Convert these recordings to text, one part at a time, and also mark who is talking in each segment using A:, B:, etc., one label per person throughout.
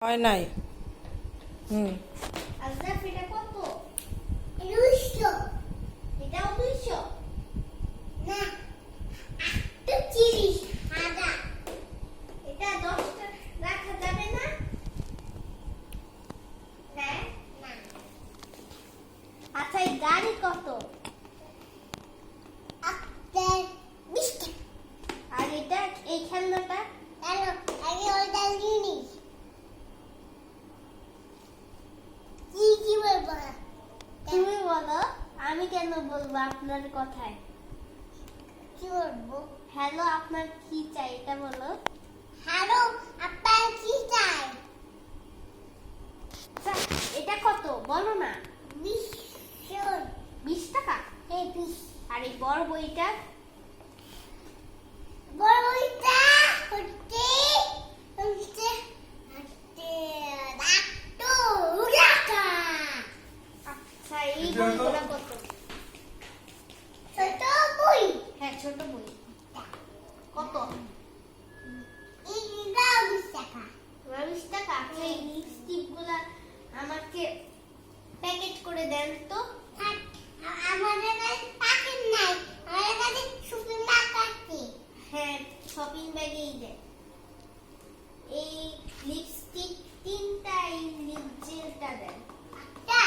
A: হয় নাই।
B: আজরাফ এটা কত? 200। এটাও 200? না, 38,000। এটা 10টা রাখা যাবে না? হ্যাঁ না। আচ্ছা এই গাড়ি কত? 20 টাকা। আর এটা এই খেলনাটা? আগে ওটা জিনিস কি বলবো? তুমি বলো, আমি কেন বলবো আপনার কথায়? কি বলবো? হ্যালো, আপনার কি চাই এটা বলো। হ্যালো, আপনার কি চাই? এটা কত বলো না। 20 টাকা? হ্যাঁ 20। আর এই বড় বইটা? বড় বইটা হচ্ছে আচ্ছা এই বইগুলো কত? ছোট বই? হ্যাঁ ছোট বই। কত? এই 20 টাকা। 20 টাকা? আচ্ছা এই লিপস্টিক গুলা আমাকে প্যাকেট করে দেন তো। আমাদের কাছে প্যাকেট নাই, আমাদের কাছে শপিং ব্যাগ আছে। হ্যাঁ শপিং ব্যাগেই দেন। এই লিপস্টিক 3টা, এই লিপ জেলটা দেন একটা,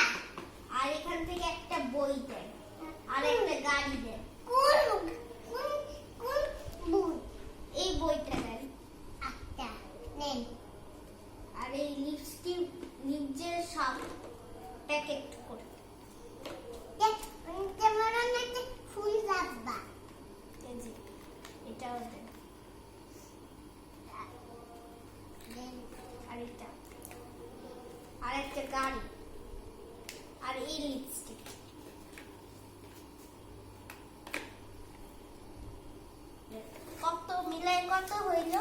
B: আর এখান থেকে একটা বই দেন, আর একটা গাড়ি দেন। কোন বই? এই বইটা দেন একটা নেন। আর এই লিপস্টিক লিপ জেল সব প্যাকেট করে ফুল রাখবা। এই যে এটাও দেন, আর এটা, আর একটা গাড়ি, আর এই লিপস্টিক। কত মিলাই কত হইল?